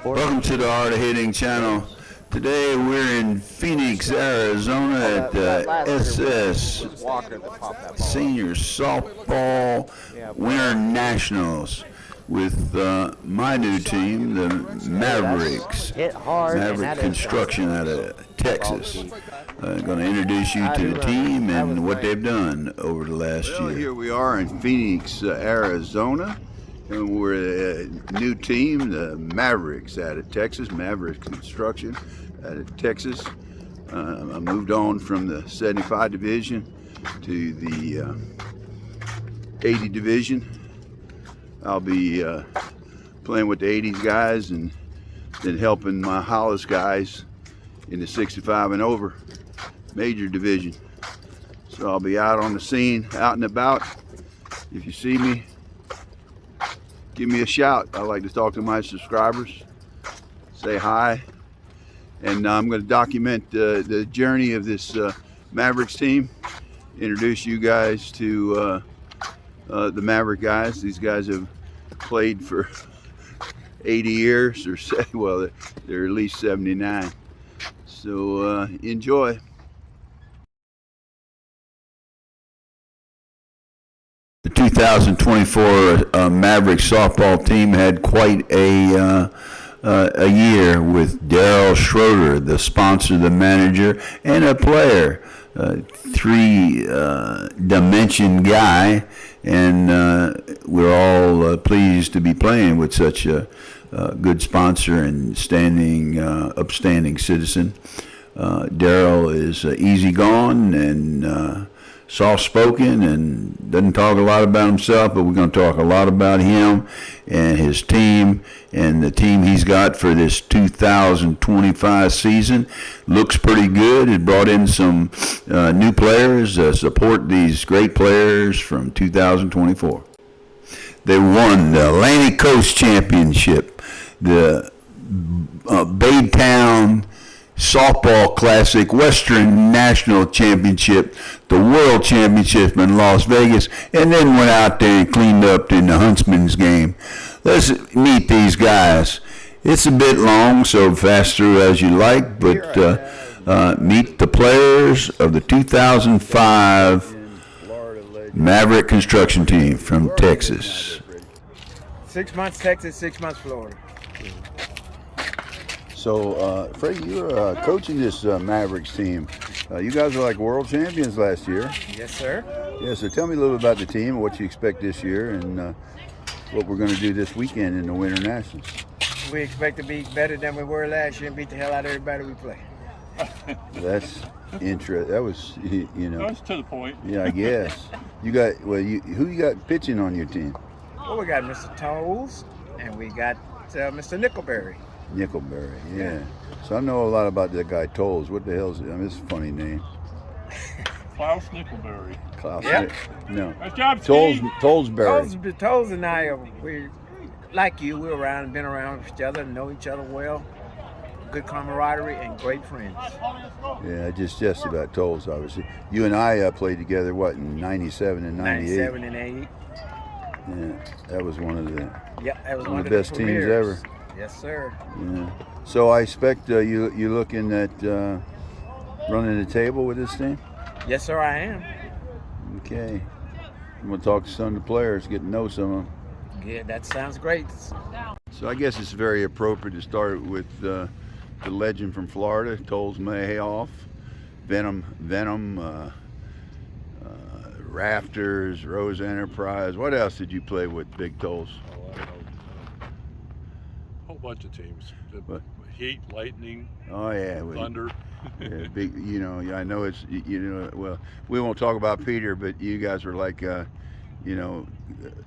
Welcome to the Art of Hitting channel. Today we're in Phoenix, Arizona at the SS Senior Softball Winter Nationals with my new team, the Mavericks. Mavericks Construction out of Texas. Going to introduce you to the team and what they've done over the last year. Here we are in Phoenix, Arizona. And we're a new team, the Mavericks out of Texas, Mavericks Construction out of Texas. I moved on from the 75 division to the 80 division. I'll be playing with the 80s guys and then helping my Hollis guys in the 65 and over major division. So I'll be out on the scene, out and about. If you see me, give me a shout. I like to talk to my subscribers, say hi, and I'm going to document the journey of this Mavericks team, introduce you guys to the Maverick guys. These guys have played for 80 years, or say, well, they're at least 79. So enjoy. The 2024 Mavericks softball team had quite a year with Daryl Schroeder, the sponsor, the manager, and a player, three-dimension guy, and we're all pleased to be playing with such a good sponsor and upstanding citizen. Daryl is easygoing and soft-spoken and doesn't talk a lot about himself, but we're going to talk a lot about him and his team, and the team he's got for this 2025 season. Looks pretty good. It brought in some new players to support these great players from 2024. They won the Atlantic Coast Championship, the Baytown Softball Classic, Western National Championship, the World Championship in Las Vegas, and then went out there and cleaned up in the Huntsman's game. Let's meet these guys. It's a bit long, so fast through as you like, but meet the players of the 2005 Maverick Construction team from Texas. 6 months Texas, 6 months Florida. So, Freddie, you're coaching this Mavericks team. You guys were like world champions last year. Yes, sir. Yeah, so tell me a little about the team, what you expect this year, and what we're going to do this weekend in the Winter Nationals. We expect to be better than we were last year and beat the hell out of everybody we play. That's interesting. That was, you know. That's to the point. Yeah, I guess. You got, who you got pitching on your team? Well, we got Mr. Tolles and we got Mr. Nickelberry. Nickelberry, yeah. So I know a lot about that guy Tolles. What the hell is it? I mean, it's a funny name. Klaus Nickelberry. Klaus. Yep. No. Nice job, Tollesberry. Tolles and I, we like you. We're around, been around each other, know each other well. Good camaraderie and great friends. Yeah, just about Tolles, obviously. You and I played together, what, in 97 and 98? 97 and 80. Yeah, that was one of the, that was one of the best teams ever. Yes, sir. Yeah. So I expect you looking at running the table with this team? Yes, sir, I am. Okay. I'm going to talk to some of the players, get to know some of them. Yeah, that sounds great. So I guess it's very appropriate to start with the legend from Florida, Tolles Mayoff, Venom, Rafters, Rose Enterprise. What else did you play with, Big Tolles? Bunch of teams. Heat, lightning, thunder. Yeah, big. You know, I know it's. You know, well, we won't talk about Peter, but you guys were like, you know,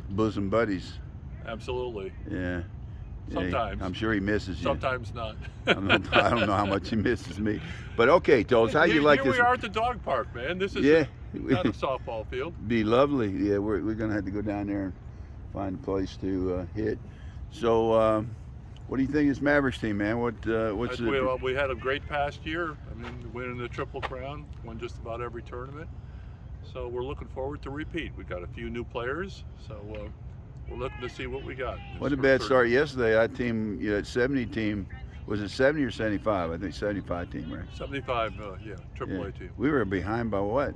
bosom buddies. Absolutely. Yeah. Sometimes. I'm sure he misses you. Sometimes not. I don't know how much he misses me. But okay, Tolles, how you like here this? We are at the dog park, man. This is not a softball field. Be lovely. Yeah, we're gonna have to go down there and find a place to hit. So. What do you think of this Mavericks team, man? We had a great past year. I mean, winning the Triple Crown, won just about every tournament. So we're looking forward to repeat. We got a few new players, so we're looking to see what we got. What a bad start yesterday. That team, that 70 team, was it 70 or 75? I think 75 team, right? 75, yeah, AAA team. We were behind by what?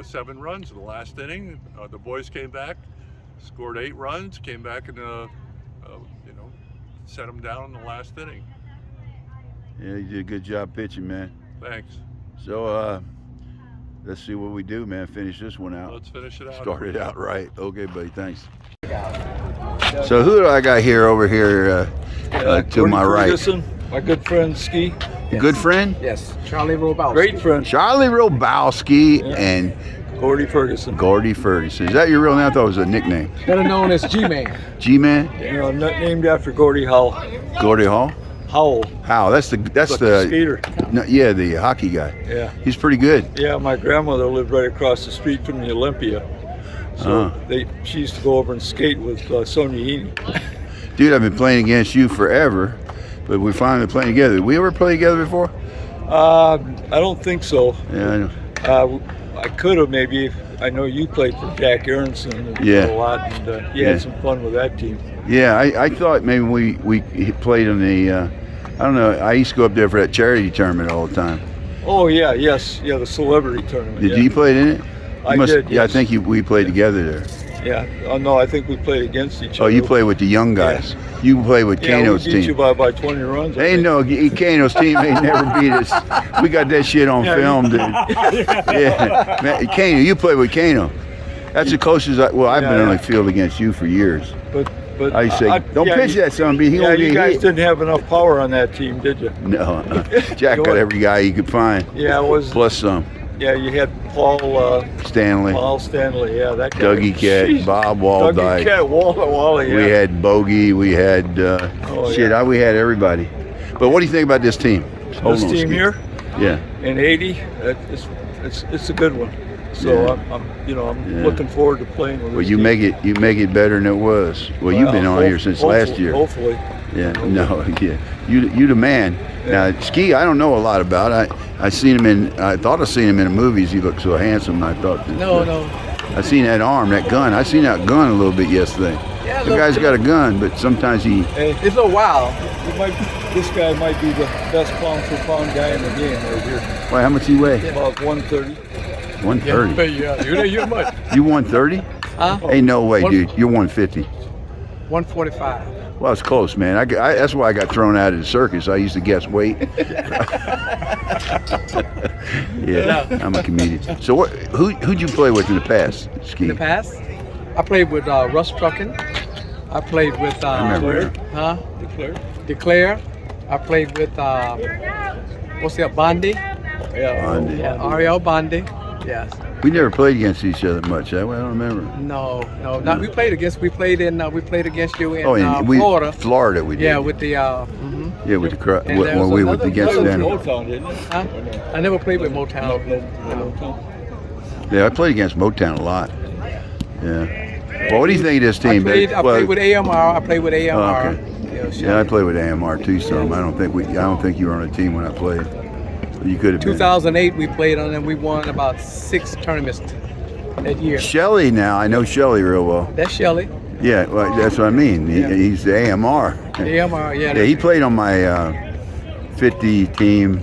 7 runs in the last inning. The boys came back, scored 8 runs, came back and set them down in the last inning. Yeah, you did a good job pitching, man. Thanks. So let's see what we do, man. Finish this one out. Let's finish it out. Start it out right. Okay, buddy. Thanks. So who do I got here over here to my right? Ferguson, my good friend Ski. Yes. Good friend? Yes, Charlie Robowski. Great friend. Charlie Robowski and Gordy Ferguson. Gordy Ferguson. Is that your real name? I thought it was a nickname. Better known as G-Man. G-Man? Named after Gordie Howe. Gordy Hall? Howell. How? That's the Skater. No, yeah, the hockey guy. Yeah. He's pretty good. Yeah, my grandmother lived right across the street from the Olympia. So she used to go over and skate with Sonia Heaney. Dude, I've been playing against you forever, but we're finally playing together. Did we ever play together before? I don't think so. Yeah, I know. I could have maybe. I know you played for Jack Aronson Yeah. a lot, and you had some fun with that team. Yeah, I thought maybe we played in the, I don't know, I used to go up there for that charity tournament all the time. Oh yeah, yes, yeah, the celebrity tournament. Did yeah. you play in it? I must, did, Yeah, I yes. think we played together there. Yeah. Oh no, I think we played against each other. Oh, you played with the young guys. You played with Kano's we beat team. you by about 20 runs. I Ain't think. no Kano's team ain't never beat us. We got that shit on film, dude. Yeah, man, Kano, you played with Kano. That's the closest. I've been on the field against you for years. But I used to say, don't pitch that son, he Yeah, gonna you get guys hit. didn't have enough power on that team, did you? No, Jack got every guy he could find. Yeah, it was. Plus some. Yeah, you had Paul Stanley. Yeah, that guy. Dougie Cat, Jeez. Bob Dougie Waldyke. Cat, Wally. Yeah. We had Bogey. We had we had everybody. But what do you think about this team? Hold This on, team Skip. here Yeah. in '80, it's a good one. So I'm looking forward to playing with. Well, this you team. make it better than it was. Well, you've been on here since last year. Hopefully. Yeah. No. Yeah. You the man. Yeah. Now Ski, I don't know a lot about. I seen him in. I thought I seen him in the movies. He looked so handsome. And I thought. No. I seen that arm, that gun. I seen that gun a little bit yesterday. Yeah, The guy's got a gun, but sometimes he. Hey, It's a while. this guy might be the best pound for pound guy in the game right here. Wait, how much he weigh? About 130. 130. You're much. You 130? Huh? Ain't no way, dude. You're 150. 145. Well, it's close, man. That's why I got thrown out of the circus. I used to guess weight. Yeah, I'm a comedian. So who'd you play with in the past, Ski? In the past, I played with Russ Truckin. I played with remember. Declare. I played with Bondi. Bondi. Yeah, Ariel Bondi. Yes. We never played against each other much. I don't remember. No. Not, we played against you in We Florida. Florida we did. Yeah, with the Yeah, with the crowd. And there When was we were another- against them. Motown, didn't it? huh? I never played with Motown. No. Yeah, I played against Motown a lot. Yeah. Well, what do you think of this I team? played with AMR. I played with AMR. Oh, okay. Yeah, I played with AMR too some. I don't think you were on a team when I played. You could have been. 2008 we played on and we won about 6 tournaments that year. Shelly now, I know Shelly real well. That's Shelly. Yeah, well, that's what I mean. He's the AMR. AMR, yeah. Yeah, he played on my 50 team.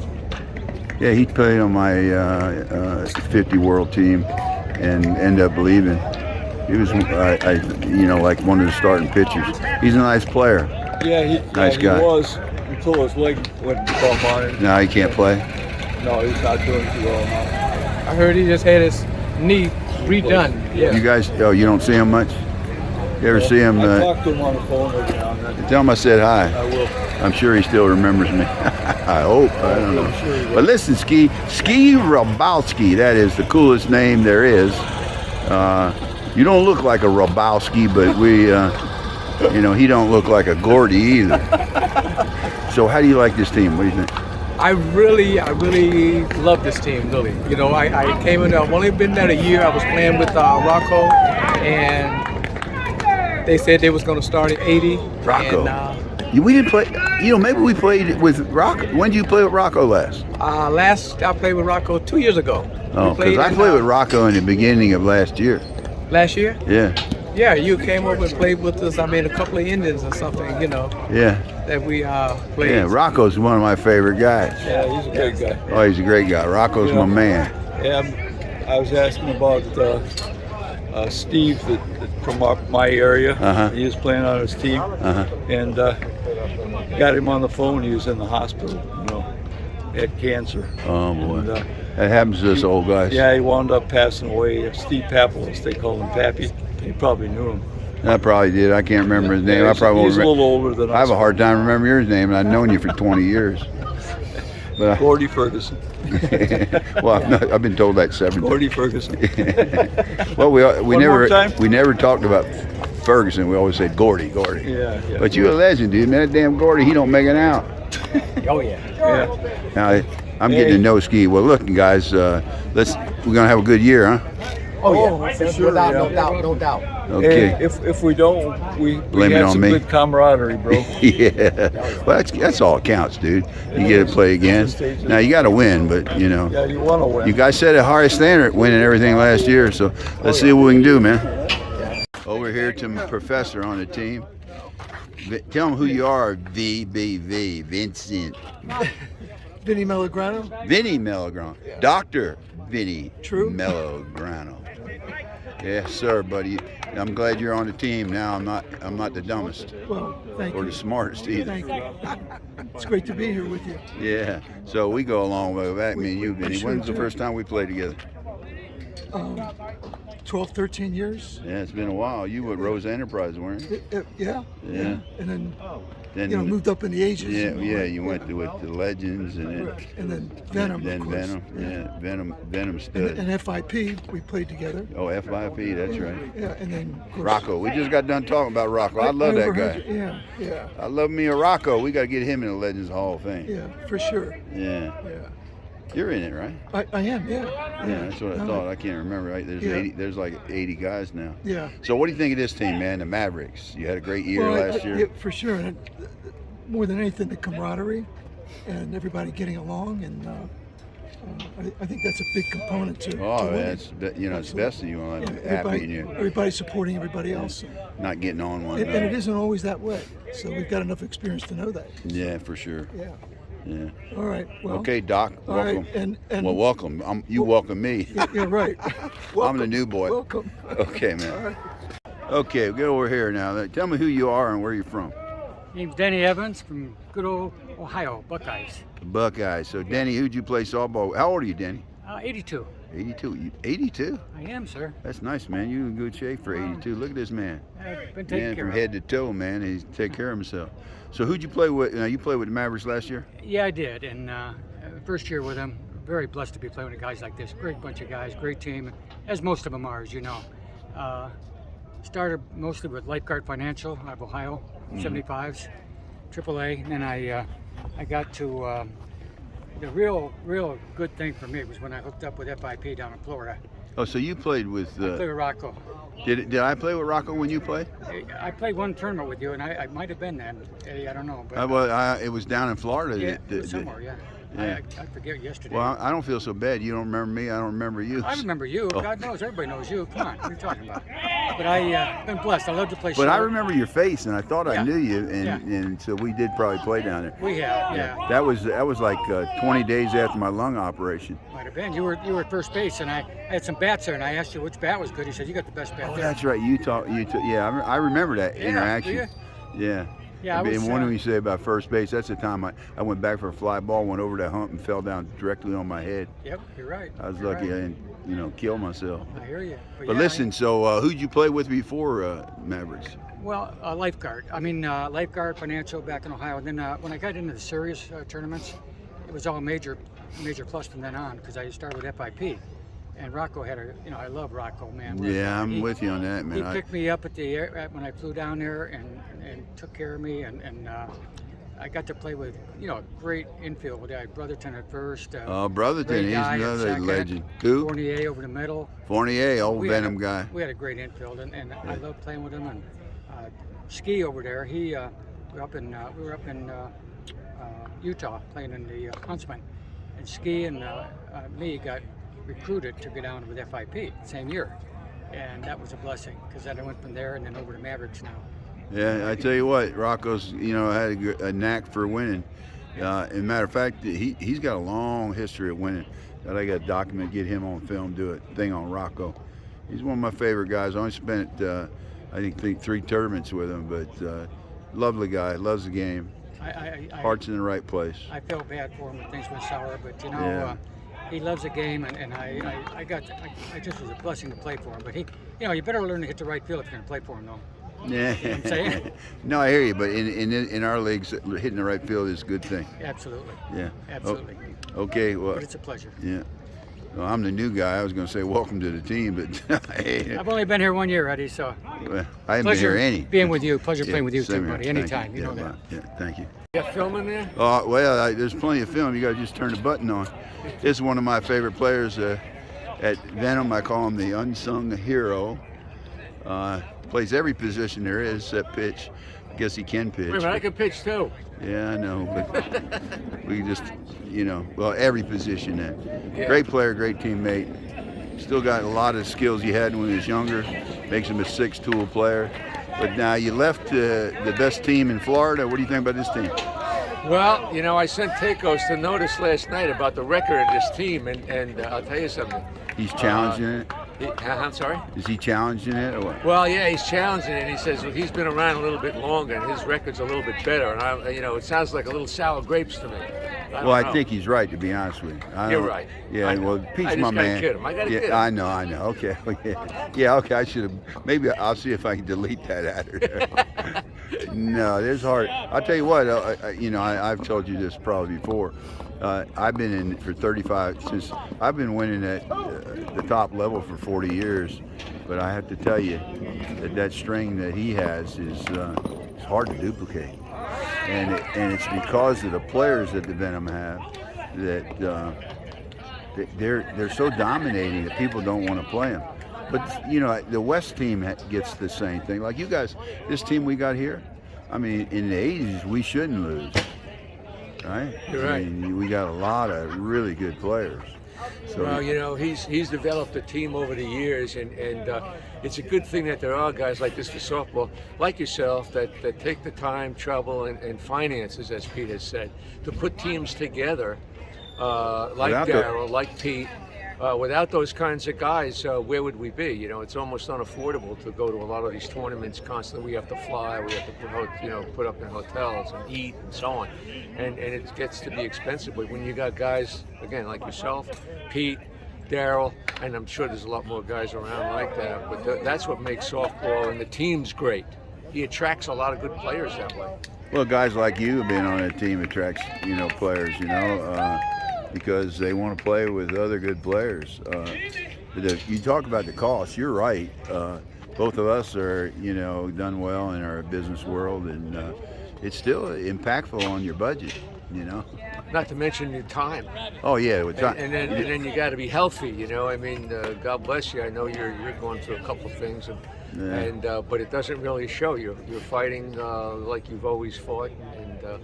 Yeah, he played on my 50 world team and ended up leaving. He was, like one of the starting pitchers. He's a nice player. Yeah, Nice guy. He was until his leg went bum on him. Now he can't play. No, he's not doing too well now. I heard he just had his knee redone. Yeah. You guys, you don't see him much? You ever see him? I talk to him on the phone every now and then. Tell him I said hi. I will. I'm sure he still remembers me. I hope. I don't know. I'm sure he will. But listen, Ski Rabowski, that is the coolest name there is. You don't look like a Rabowski, but he don't look like a Gordy either. So how do you like this team? What do you think? I really love this team, really. You know, I came in, I've only been there a year. I was playing with Rocco, and they said they was going to start at 80. Rocco. And, We didn't play, maybe we played with Rocco. When did you play with Rocco last? Last I played with Rocco 2 years ago. Oh, because I played with Rocco in the beginning of last year. Last year? Yeah. Yeah, you came over and played with us. I made a couple of Indians or something, you know, Yeah. that we played. Yeah, Rocco's one of my favorite guys. Yeah, he's a great guy. Oh, he's a great guy. Rocco's my man. Yeah, I was asking about Steve from my area. He was playing on his team, and got him on the phone. He was in the hospital, you know, had cancer. Oh boy, And, that happens to us old guys. yeah, he wound up passing away. Steve Papelos, they called him Pappy. You probably knew him. I probably did. I can't remember his name. I probably he's won't a little older than us. I have a hard time remembering your name, and I've known you for 20 years. But Gordy Ferguson. well, I've been told that 7 times. Gordy Ferguson. Well, we One more time? never talked about Ferguson. We always said Gordy. Yeah. But you're a legend, dude. Man, that damn Gordy, he don't make it out. Oh yeah. Now, I'm getting to know Ski. Well, look, guys, we're gonna have a good year, huh? Oh yeah. for sure, Without, yeah. no doubt. Okay. Hey, if we don't, we Blame it have on some me. good camaraderie, bro. Yeah. Well, that's all it counts, dude. You get to play again. Now you got to win, but you know. Yeah, you want to win. You guys set a high standard winning everything last year, so let's see what we can do, man. Over here to my professor on the team. Tell him who you are, VBV, Vincent. Vinny Melograno. Vinny Melograno. Dr. Vinny True. Melograno. Yes, sir, buddy. I'm glad you're on the team now. I'm not the dumbest Well, thank or you. the smartest either. Thank you. It's great to be here with you. Yeah. So we go a long way back, me and you, Vinny. sure When's the do. first time we played together? 12, 13 years. Yeah, it's been a while. You were at Rose Enterprise, weren't you? Yeah. Yeah. And then, Then moved up in the ages. Yeah, and yeah. You went to with the Legends, and then Venom, then of course. Venom. Yeah, Venom And, stood. and FIP, we played together. Oh, FIP, that's right. Yeah, and then of course, Rocco. We just got done talking about Rocco. I love that overheard guy. you. Yeah, yeah, I love me a Rocco. We got to get him in the Legends Hall of Fame. yeah, for sure. Yeah. Yeah, You're in it, right? I am. Yeah. Yeah, that's what I No, thought. I can't remember. Right? There's Yeah. 80. There's like 80 guys now. Yeah. So what do you think of this team, man? The Mavericks. You had a great year Well, last year. Yeah, for sure. And more than anything, the camaraderie and everybody getting along, and I think that's a big component to. Oh, winning. that's it's best of you want to be happy Everybody, and you everybody supporting everybody else. not getting on one And it another. isn't always that way. So we've got enough experience to know that. Yeah, for sure. Yeah. Yeah. All right. Well. Okay, Doc. All right, Welcome. and Well, welcome. You welcome me. yeah, right. I'm the new boy. Welcome. Okay, man. Okay, get over here now. Tell me who you are and where you're from. Name's Danny Evans from good old Ohio, Buckeyes. Buckeyes. So, Danny, who'd you play softball with? How old are you, Danny? 82. 82. 82? I am, sir. That's nice, man. You in good shape for 82. Look at this man. I've been taking Man, care from of. head to toe, man. He's take care of himself. So, who'd you play with? You played with the Mavericks last year? Yeah, I did. And first year with them, very blessed to be playing with guys like this. Great bunch of guys, great team, as most of them are, as you know. Started mostly with Lifeguard Financial out of Ohio, 75s, AAA. And then I got to the real good thing for me was when I hooked up with FIP down in Florida. Oh, so you played with. I played with Rocco. Did I play with Rocco when you played? I played one tournament with you, and I might have been then, Eddie. I don't know. But It was down in Florida. yeah, it was somewhere, yeah. yeah. I forget yesterday. Well, I don't feel so bad. You don't remember me. I don't remember you. I remember you. Oh. God knows, everybody knows you. Come on, what are you talking about? But I've been blessed. I love to play But I short. remember your face, and I thought I Yeah. knew you, and, Yeah. and so we did probably play down there. We have, yeah. That was like 20 days after my lung operation. Might have been. You were at first base, and I had some bats there, and I asked you which bat was good. You said you got the best bat Oh, there. that's right. Yeah, I remember that Yeah, interaction. do you? Yeah. Yeah, I was, And one you say about first base, that's the time I went back for a fly ball, went over that hump, and fell down directly on my head. Yep, you're right. I was You're lucky I right. didn't, kill myself. I hear you. But yeah, listen, so who'd you play with before Mavericks? Well, lifeguard. Lifeguard Financial back in Ohio. And then when I got into the serious tournaments, it was all major plus from then on because I started with FIP. And Rocco had I love Rocco, man. Yeah, I'm with you on that, man. He picked me up at the when I flew down there and took care of me. And I got to play with, a great infield. I had Brotherton at first. Brotherton, great he's guy at another second, legend. Who? Fournier over the middle. Fournier, old We had Venom a- guy. We had a great infield, and I love playing with him. And Ski over there, we were up in Utah playing in the Huntsman, and Ski and me got recruited to go down with FIP same year. and that was a blessing because then I went from there and then over to Mavericks now. Yeah, I tell you what, Rocco's, had a knack for winning. As a matter of fact, he's got a long history of winning that I got to document, get him on film, do a thing on Rocco. He's one of my favorite guys. I only spent, I think 3 tournaments with him, but lovely guy, loves the game. Heart's in the right place. I felt bad for him when things went sour, but Yeah. he loves the game, and I just was a blessing to play for him. But you better learn to hit the right field if you're going to play for him, though. Yeah. You know what I'm saying? No, I hear you, but in our leagues, hitting the right field is a good thing. Absolutely. Yeah. Absolutely. Okay, well. But it's a pleasure. Yeah. Well, I'm the new guy. I was going to say welcome to the team, but I've only been here 1 year, Eddie, so I haven't been here any. being with you. Pleasure playing with you same too, here. buddy. Thank Anytime. You know Yeah, that. Yeah, thank you. You got film in there? Well, there's plenty of film. You got to just turn the button on. This is one of my favorite players at Venom. I call him the unsung hero. Plays every position there is except pitch. I guess he can pitch. Wait a minute, I can pitch too. Yeah, I know, but we just, well, every position there. Yeah. Great player, great teammate. Still got a lot of skills he had when he was younger. Makes him a 6-tool player. But now you left the best team in Florida. What do you think about this team? Well, I sent Tecos to notice last night about the record of this team, and I'll tell you something. He's challenging it. I'm sorry? Is he challenging it or what? Well, yeah, he's challenging it. He says he's been around a little bit longer, and his record's a little bit better. And it sounds like a little sour grapes to me. I think he's right, to be honest with you. You're right. Yeah, well, Pete's my man. Kid him. I gotta kid him. I know. Okay. Yeah, okay. I should have. Maybe I'll see if I can delete that out. No, there's hard. I'll tell you what. I've told you this probably before. I've been in for 35 since I've been winning at the top level for 40 years. But I have to tell you that string that he has is it's hard to duplicate. And it's because of the players that the Venom have that they're so dominating that people don't want to play them. But the West team gets the same thing. Like you guys, this team we got here. I mean, in the 80s we shouldn't lose, right? You're right. I mean, we got a lot of really good players. So, well, he's developed a team over the years, and it's a good thing that there are guys like this for softball, like yourself, that take the time, trouble, and finances, as Pete has said, to put teams together, like Darryl, like Pete. Without those kinds of guys, where would we be? It's almost unaffordable to go to a lot of these tournaments constantly. We have to fly, we have to put up in hotels and eat and so on, and it gets to be expensive. But when you got guys again like yourself, Pete, Darryl, and I'm sure there's a lot more guys around like that. But that's what makes softball and the team's great. He attracts a lot of good players that way. Well, guys like you being on that team attracts players. Because they want to play with other good players. You talk about the cost. You're right. Both of us are, done well in our business world, and it's still impactful on your budget. Not to mention your time. Oh yeah, with time. And then you got to be healthy. God bless you. I know you're going through a couple things, but it doesn't really show. You're fighting like you've always fought, and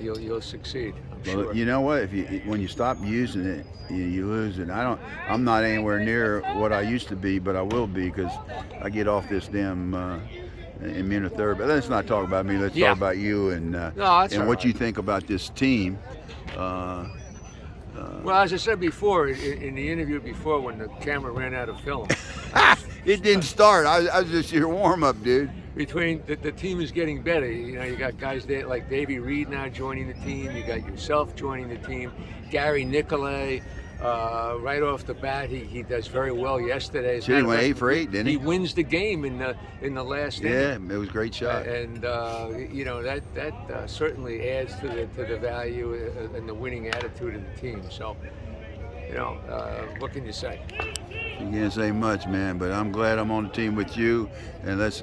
you'll succeed. Well, sure. you know what? When you stop using it, you lose it. I'm not anywhere near what I used to be, but I will be because I get off this damn immunotherapy. But let's not talk about me. Let's talk about you and what you think about this team. Well, as I said before, in the interview before, when the camera ran out of film, it didn't start. I was just your warm-up, dude. Between the team is getting better. You got guys there like Davey Reed now joining the team. You got yourself joining the team. Gary Nicolay, right off the bat, he does very well yesterday. He went 8 for 8, didn't he? He wins the game in the last inning. Yeah, it was a great shot. And that certainly adds to the value and the winning attitude of the team. So, what can you say? You can't say much, man, but I'm glad I'm on the team with you, and let's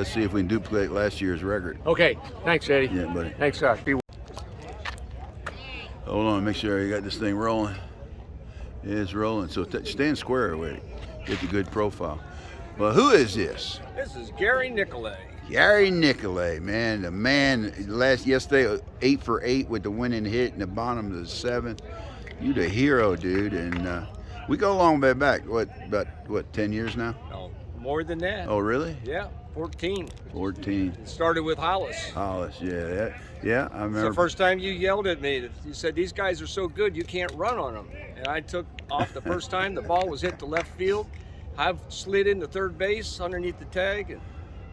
see if we can duplicate last year's record. Okay, thanks, Eddie. Yeah, buddy. Thanks, Doc. Hold on, make sure you got this thing rolling. Yeah, it's rolling. So stand square with it. Get the good profile. Well, who is this? This is Gary Nicolay. Gary Nicolay, man. The man yesterday 8 for 8 with the winning hit in the bottom of the 7th. You the hero, dude, and we go a long way back. What 10 years now? No, More than that. Oh, really? Yeah, 14. 14. It started with Hollis. Hollis, yeah, yeah. I It's remember. the first time you yelled at me. You said, these guys are so good, you can't run on them. And I took off the first time. The ball was hit to left field. I slid into third base underneath the tag, and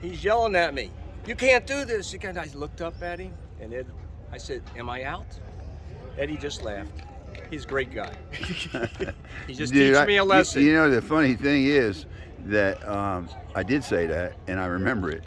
he's yelling at me. You can't do this. I looked up at him, and I said, am I out? Eddie just laughed. He's a great guy. He just teaches me a lesson. You know, the funny thing is that I did say that, and I remember it.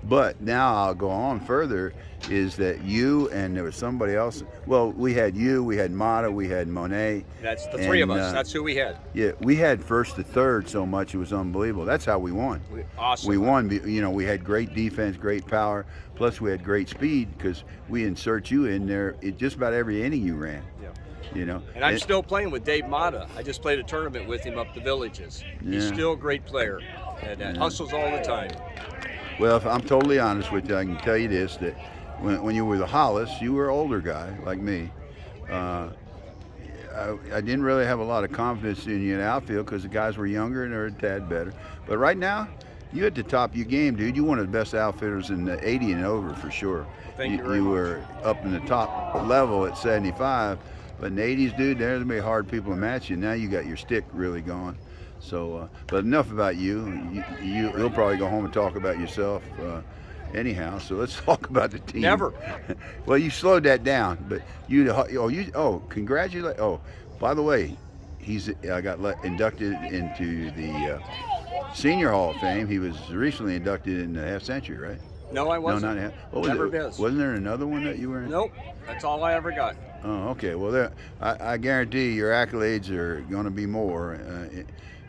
But now I'll go on further, is that you and there was somebody else. Well, we had you, we had Mata, we had Monet. That's the three of us. That's who we had. Yeah, we had first to third so much, it was unbelievable. That's how we won. Awesome. We won, you know, we had great defense, great power, plus we had great speed because we insert you in there at just about every inning you ran. Yeah. You know, and I'm still playing with Dave Mata. I just played a tournament with him up the Villages. He's still a great player and hustles all the time. Well, if I'm totally honest with you, I can tell you this, that when you were the Hollis, you were an older guy like me. I didn't really have a lot of confidence in you in the outfield because the guys were younger and they're a tad better. But right now, you're at the top of your game, dude. You're one of the best outfitters in the 80 and over for sure. Thank you very much. You were up in the top level at 75. But in the 80s, dude, there's going to be hard people to match you. Now you got your stick really going. So, but enough about you. You'll probably go home and talk about yourself anyhow. So let's talk about the team. Never. Well, you slowed that down, but congratulations. Oh, by the way, I got inducted into the Senior Hall of Fame. He was recently inducted in the half century, right? No, I wasn't. No, not half. What was Never it? been. Wasn't there another one that you were in? Nope. That's all I ever got. Oh, okay. Well, I guarantee your accolades are going to be more.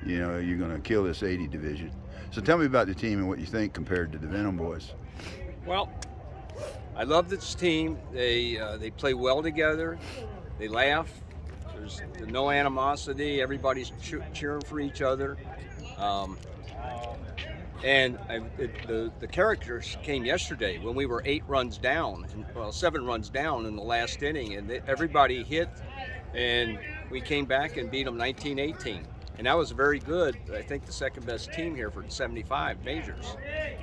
You know, you're going to kill this 80 division. So tell me about the team and what you think compared to the Venom boys. Well, I love this team. They play well together. They laugh. There's no animosity. Everybody's cheering for each other. And the characters came yesterday when we were 7 runs down in the last inning, and everybody hit, and we came back and beat them 19-18. And that was very good. I think the second best team here for 75 majors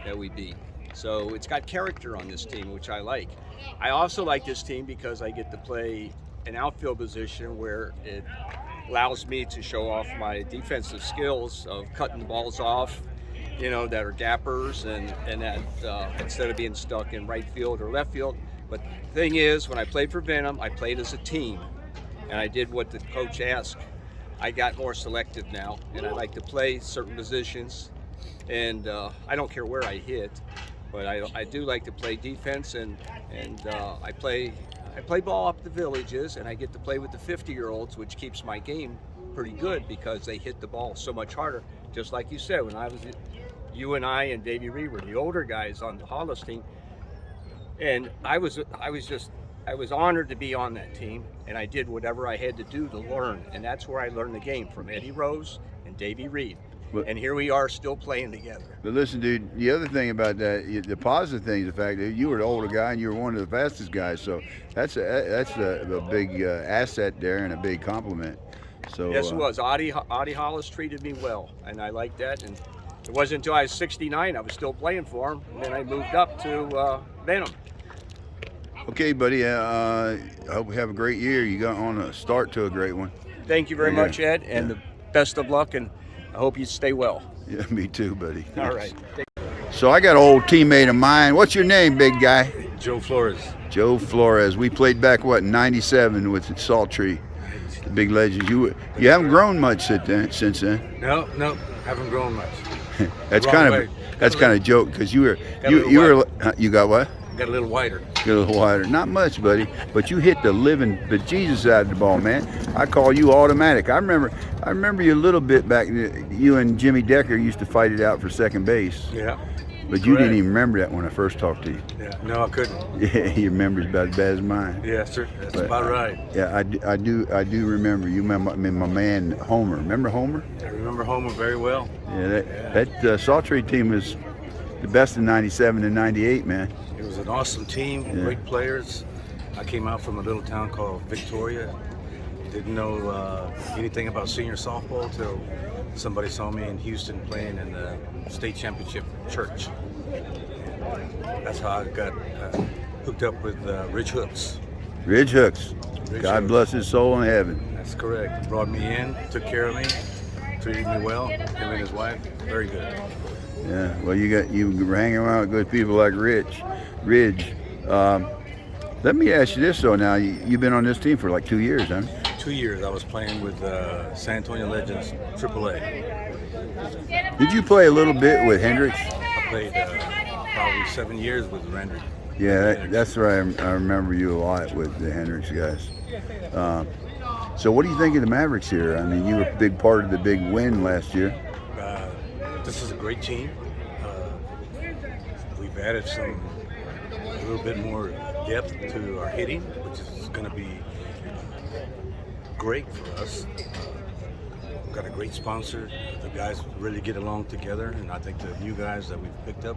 that we beat. So it's got character on this team, which I like. I also like this team because I get to play an outfield position where it allows me to show off my defensive skills of cutting the balls off, you know, that are gappers and that instead of being stuck in right field or left field. But the thing is, when I played for Venom, I played as a team, and I did what the coach asked. I got more selective now, and I like to play certain positions, and I don't care where I hit, but I do like to play defense, and I play ball up the Villages, and I get to play with the 50-year-olds, which keeps my game pretty good because they hit the ball so much harder. Just like you said, when I was, you and I and Davey Reed were the older guys on the Hollis team, and I was honored to be on that team, and I did whatever I had to do to learn, and that's where I learned the game, from Eddie Rose and Davey Reed. And here we are still playing together. But listen, dude, the other thing about that, the positive thing is the fact that you were the older guy and you were one of the fastest guys, so that's a big asset there and a big compliment. So yes, it was. Audie Hollis treated me well, and I liked that. And it wasn't until I was 69 I was still playing for him, and then I moved up to Venom. Okay, buddy. I hope we have a great year. You got on a start to a great one. Thank you very much, Ed, and the best of luck, and I hope you stay well. Yeah, me too, buddy. All right. So I got an old teammate of mine. What's your name, big guy? Joe Flores. Joe Flores. We played back, in 97 with Saltree, the big legends. You haven't grown much since then. No, haven't grown much. That's kind of joke because you got what? Got a little wider. Get a little wider. Not much, buddy, but you hit the living bejesus out of the ball, man. I call you automatic. I remember you a little bit back. You and Jimmy Decker used to fight it out for second base. Yeah. But you didn't even remember that when I first talked to you. Yeah. No, I couldn't. Yeah, your memory's about as bad as mine. Yeah, sir. That's about right. Yeah, I do remember. You remember my man Homer. Remember Homer? I remember Homer very well. Yeah, that Saltree team was the best in 97 and 98, man. It was an awesome team, great players. I came out from a little town called Victoria, Didn't know anything about senior softball till somebody saw me in Houston playing in the state championship church. And that's how I got hooked up with Ridge Hooks. Ridge Hooks. Ridge God Hooks. bless his soul in heaven. That's correct. Brought me in, took care of me, treated me well. Him and his wife, very good. Yeah. Well, you were hanging around with good people like Ridge. Let me ask you this though. Now you've been on this team for like 2 years, huh? 2 years I was playing with San Antonio Legends AAA. Did you play a little bit with Hendricks? I played probably 7 years with Randy. Yeah, that's right. I remember you a lot with the Hendricks guys. So what do you think of the Mavericks here? I mean, you were a big part of the big win last year. This is a great team. We've added a little bit more depth to our hitting, which is going to be great for us. We've got a great sponsor. The guys really get along together, and I think the new guys that we've picked up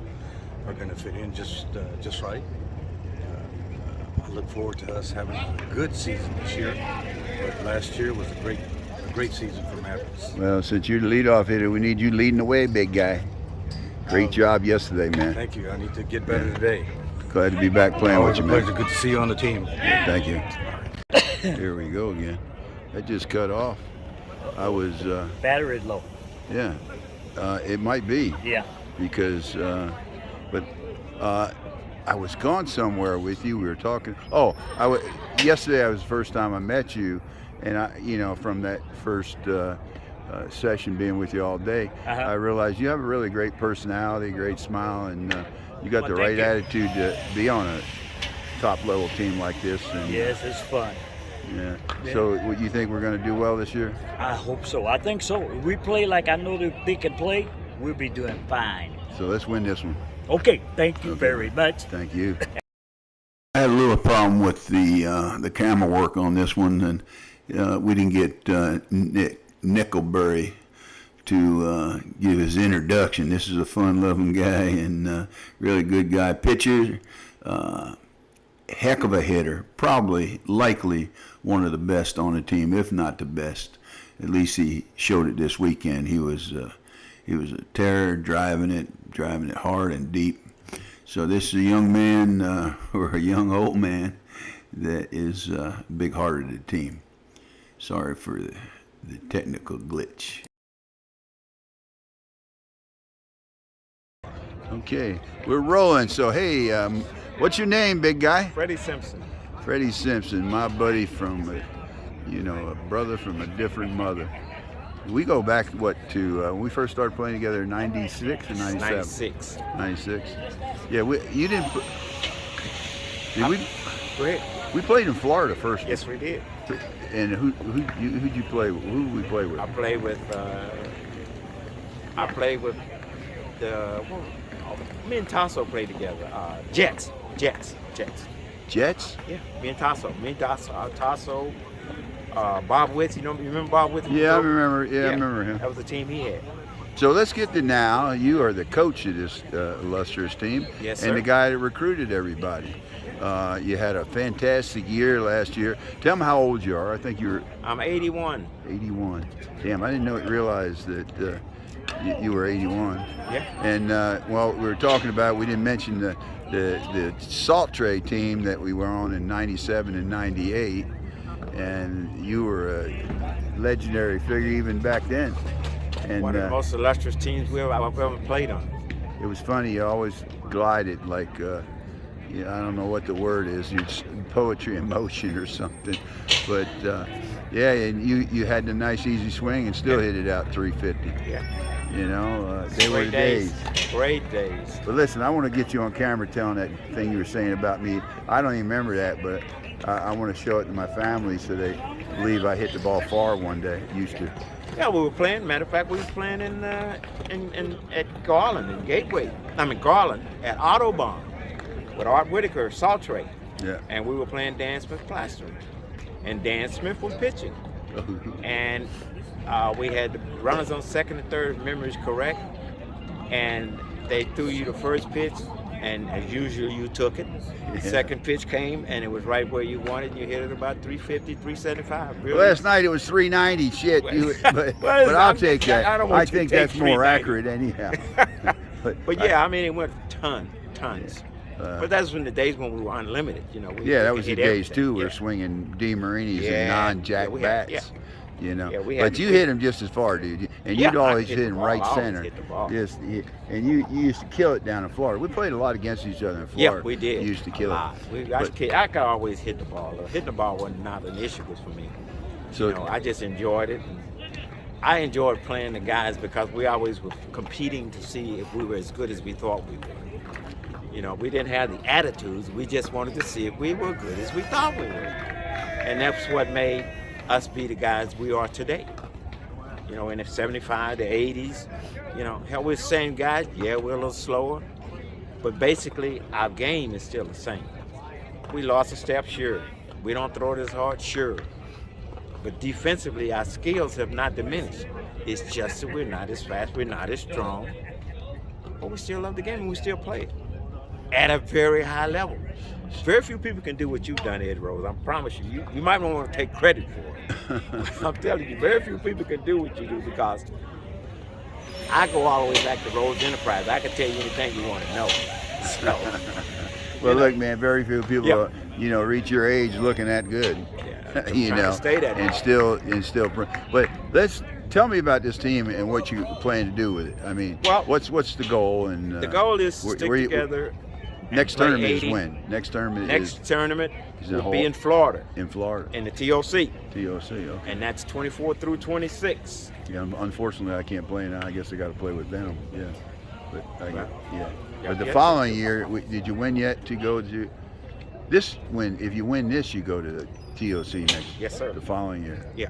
are going to fit in just right. I look forward to us having a good season this year, but last year was a great season for Mavericks. Well, since you're the leadoff hitter, we need you leading the way, big guy. Great job yesterday, man. Thank you. I need to get better today. Glad to be back playing with Always you, a man. pleasure. Good to see you on the team. Thank you. Here we go again. That just cut off. I was. Battery low. Yeah, it might be. Yeah. Because, I was gone somewhere with you. We were talking. Oh, yesterday was the first time I met you, and from that first session being with you all day, I realized you have a really great personality, great smile, and you got the right attitude to be on a top level team like this. And, yes, it's fun. Yeah. So, what you think we're going to do well this year? I hope so. I think so. If we play like I know that they can play, we'll be doing fine. So let's win this one. Okay. Thank you very much. Thank you. I had a little problem with the camera work on this one, and we didn't get Nick Nicolay to give his introduction. This is a fun-loving guy and really good guy. Pitcher, heck of a hitter, likely one of the best on the team, if not the best. At least he showed it this weekend. He was a terror, driving it hard and deep. So this is a young man or a young old man that is a big heart of the team. Sorry for the technical glitch. Okay, we're rolling. So hey, what's your name, big guy? Freddie Simpson. Freddie Simpson, my buddy from, a brother from a different mother. We go back, when we first started playing together in 96 or 97? 96. 96. Yeah, you didn't, did we? Go ahead. We played in Florida first. Yes, we did. And who'd you play with? Who did we play with? I played with me and Tasso played together. Jets. Jets? Yeah, me and Tasso. Tasso, Bob Witz. You remember Bob Witz? Yeah, I remember. Yeah, I remember him. That was the team he had. So let's get to now. You are the coach of this illustrious team. Yes, sir. And the guy that recruited everybody. You had a fantastic year last year. Tell me how old you are. I think you're... I'm 81. 81. Damn, I didn't realize that you were 81. Yeah. And, we were talking about, we didn't mention the salt tray team that we were on in 97 and 98. And you were a legendary figure even back then. And, one of the most illustrious teams I've ever played on. It was funny, you always glided like... I don't know what the word is, poetry in motion or something. But, and you had the nice easy swing and still hit it out 350. Yeah. They were the days. Great days. But listen, I want to get you on camera telling that thing you were saying about me. I don't even remember that, but I want to show it to my family so they believe I hit the ball far one day. Used to. Yeah, we were playing. Matter of fact, we were playing at Garland in Gateway. Garland at Autobahn. With Art Whitaker, salt tray. Yeah. And we were playing Dan Smith plastering. And Dan Smith was pitching. And we had the runners on second and third, if memory is correct. And they threw you the first pitch, And as usual, you took it. Second pitch came, and it was right where you wanted. You hit it about 350, 375. Really. Last night it was 390. Shit, but I'll take that. I think that's more accurate anyhow. But yeah, I mean, it went tons. But that's when the days when we were unlimited, you know. That was the days too. We were swinging DeMarinis and non-jack bats. You know, but you hit him just as far, dude, and you'd always hit him right center. Yes, and you used to kill it down in Florida. We played a lot against each other in Florida. Yeah, we did. You used to kill it. I could always hit the ball. Hitting the ball was not an issue for me. So you know, I just enjoyed it. I enjoyed playing the guys because we always were competing to see if we were as good as we thought we were. You know, we didn't have the attitudes. We just wanted to see if we were good as we thought we were, and that's what made us be the guys we are today. You know, in the 75, the 80s, you know, hell, we're the same guys. Yeah, we're a little slower, but basically our game is still the same. We lost a step, sure. We don't throw it as hard, sure. But defensively, our skills have not diminished. It's just that we're not as fast, we're not as strong, but we still love the game and we still play it at a very high level. Very few people can do what you've done, Ed Rose. I promise you. You might not want to take credit for it. I'm telling you, very few people can do what you do because I go all the way back to Rose Enterprise. I can tell you anything you want to know. So, well, look, man, very few people, you know, reach your age looking that good. Yeah, you know, stay that and still. But tell me about this team and what you plan to do with it. I mean, what's the goal? And the goal is to stick together. Next tournament is when? Next tournament will be in Florida. In Florida. In the TOC. TOC, okay. And that's 24 through 26. Yeah, unfortunately I can't play now. I guess I got to play with Benham. Yeah. But But the following year, did you win yet to go to this? If you win this, you go to the TOC next. Yes, sir. The following year. Yeah.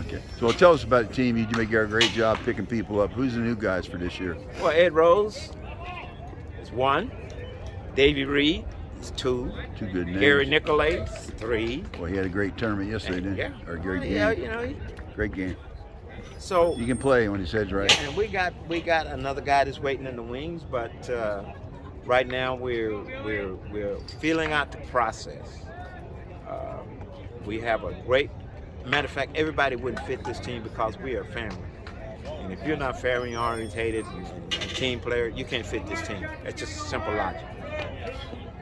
Okay. So tell us about the team. You make a great job picking people up. Who's the new guys for this year? Well, Ed Rose is 1. Davey Reed is 2. 2 good names. Gary Nicolay is 3. Well, he had a great tournament yesterday, didn't he? Yeah. Or a great game. Yeah, you know. Great game. So you can play when he says right. Yeah, and we got another guy that's waiting in the wings, but right now we're feeling out the process. We have a great matter of fact. Everybody wouldn't fit this team because we are a family. And if you're not family oriented, a team player, you can't fit this team. That's just simple logic.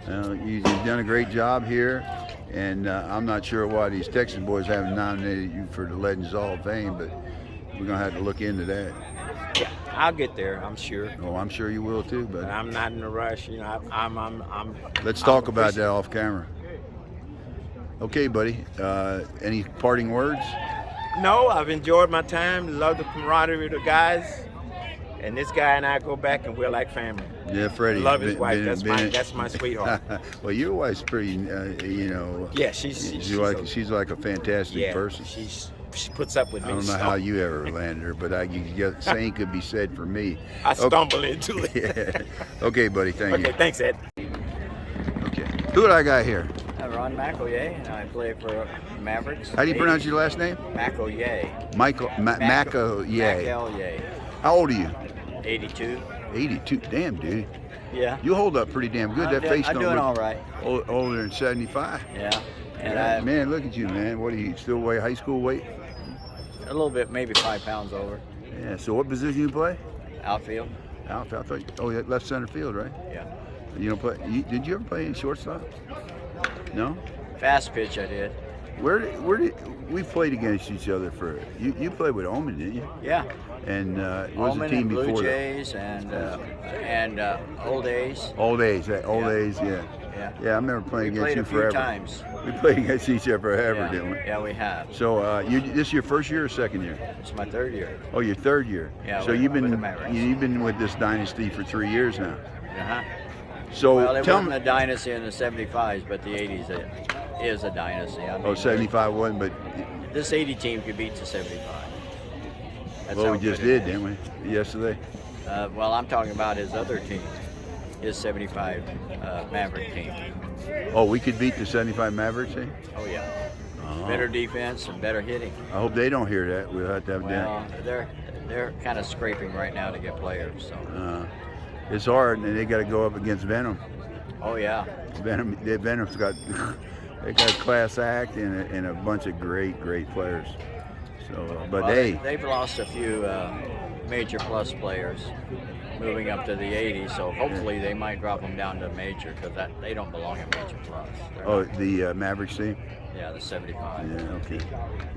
You've done a great job here, and I'm not sure why these Texas boys haven't nominated you for the Legends Hall of Fame, but we're gonna have to look into that. Yeah, I'll get there. I'm sure. Oh, I'm sure you will too, but I'm not in a rush. You know, I'm. Let's talk about that off camera. Okay, buddy. Any parting words? No, I've enjoyed my time. Love the camaraderie of the guys. And this guy and I go back, and we're like family. Yeah, Freddie. Love his wife. That's my sweetheart. Well, your wife's pretty, you know. Yeah, she's like a fantastic person. She puts up with me. I don't know how you ever landed her, but same could be said for me. I stumble into it. Yeah. Okay, buddy. Thank you. Okay, thanks, Ed. Okay. Who do I got here? Ron McElyrea, and I play for Mavericks. How do you pronounce your last name? McElyrea. McElyea. How old are you? 82. 82. Damn, dude. Yeah. You hold up pretty damn good. I'm doing all right. Older than 75. Yeah. And man, look at you, man. What do you still weigh? High school weight? A little bit, maybe 5 pounds over. Yeah. So what position you play? Outfield. Outfield. I thought. Yeah, left center field, right? Yeah. You don't play. Did you ever play in shortstop? No. Fast pitch, I did. Where did we played against each other for? You played with Omen, didn't you? Yeah. And what was the team Blue before Jays that? and Old A's. Old A's, yeah. Yeah, I remember playing against you forever. Times. We played against each other forever, didn't we? Yeah, we have. So this is your first year or second year? It's my 3rd year. Oh, your 3rd year. Yeah. So you've been with this dynasty for 3 years now. Uh-huh. So well, it wasn't a dynasty in the 75s, but the 80s is a dynasty. I mean, 75 wasn't, but this 80 team could beat the 75. That's well, we just did, didn't we? Yesterday. Well, I'm talking about his other team, his 75 Maverick team. Oh, we could beat the 75 Mavericks team? Oh yeah. Better defense and better hitting. I hope they don't hear that. We'll have to have well, they're kind of scraping right now to get players. So. it's hard, and they got to go up against Venom. Oh yeah. Venom's got they got a class act and a bunch of great players. So, but well, they've lost a few major plus players moving up to the 80, so hopefully they might drop them down to major because they don't belong in major plus. The Mavericks team. Yeah, the 75. Yeah, okay.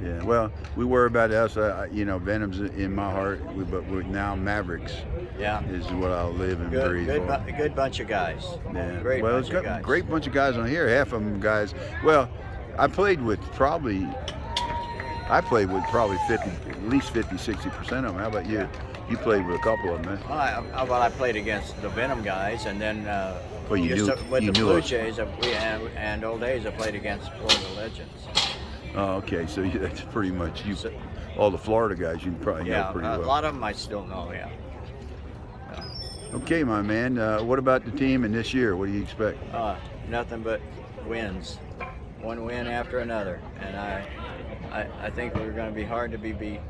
Yeah, well, we worry about us. Venom's in my heart, but we're now Mavericks. Yeah, is what I'll live and breathe for. Good bunch of guys. Yeah. Great bunch of guys. Great bunch of guys on here. Half of them guys. Well, I played with probably 50, at least 50-60% of them. How about you? You played with a couple of them, man. Well, I played against the Venom guys, and then with the Blue Jays and Old Days, I played against Florida Legends. Oh, okay. So that's pretty much you. All the Florida guys you probably know pretty well. A lot of them I still know. Yeah. Okay, my man. What about the team in this year? What do you expect? Nothing but wins, one win after another, and I think we're going to be hard to be beat.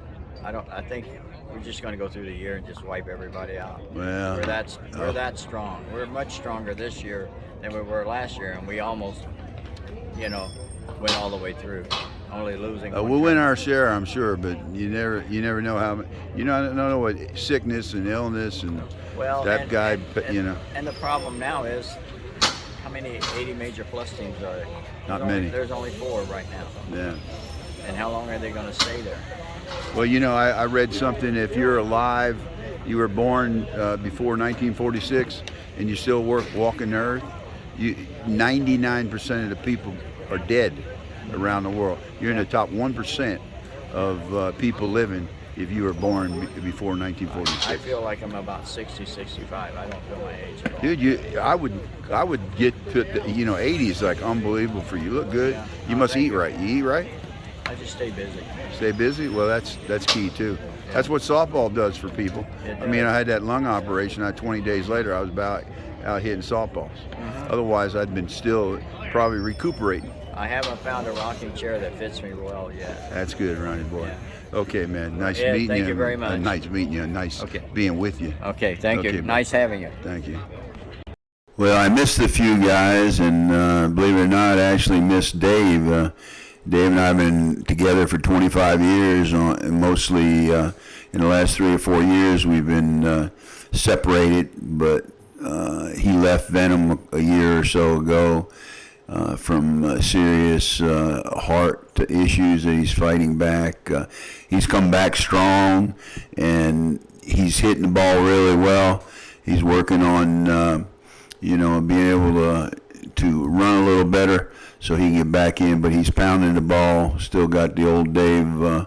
I think we're just going to go through the year and just wipe everybody out. Well, we're that strong. We're much stronger this year than we were last year, and we almost, went all the way through, only losing. We'll win our share, I'm sure, but you never know how. I don't know what sickness and illness and guy. And the problem now is, how many 80 major plus teams are there? Not many. There's only 4 right now. Yeah. And how long are they going to stay there? Well, I read something. If you're alive, you were born before 1946, and you still walking the earth, 99% of the people are dead around the world. You're in the top 1% of people living if you were born before 1946. I feel like I'm about 60, 65. I don't feel my age at all. Dude, I would get to 80 is like unbelievable for you. You look good. Yeah. You must eat right. You eat right? I just stay busy. Stay busy? Well, that's key too. Yeah. That's what softball does for people. I mean, I had that lung operation. 20 days later, I was about out hitting softballs. Mm-hmm. Otherwise, I'd been still probably recuperating. I haven't found a rocking chair that fits me well yet. That's good, Ronnie boy. Yeah. Okay, man. Nice meeting you. Thank you very much. Nice meeting you. Nice being with you. Okay, thank you. Nice having you. Thank you. Well, I missed a few guys, and believe it or not, I actually missed Dave. Dave and I have been together for 25 years, mostly in the last 3 or 4 years we've been separated, but he left Venom a year or so ago from serious heart issues that he's fighting back. He's come back strong, and he's hitting the ball really well. He's working on, being able to run a little better so he can get back in, but he's pounding the ball. Still got the old Dave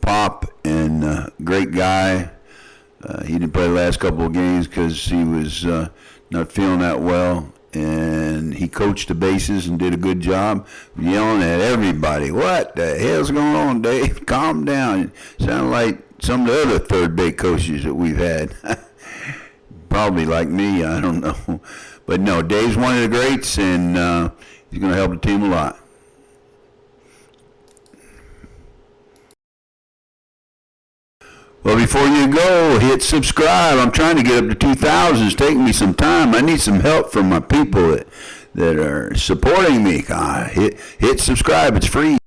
pop, and great guy. He didn't play the last couple of games because he was not feeling that well, and he coached the bases and did a good job yelling at everybody. What the hell's going on, Dave? Calm down. Sound like some of the other third-base coaches that we've had. Probably like me, I don't know. But no, Dave's one of the greats, and he's going to help the team a lot. Well, before you go, hit subscribe. I'm trying to get up to 2,000. It's taking me some time. I need some help from my people that are supporting me. Hit subscribe. It's free.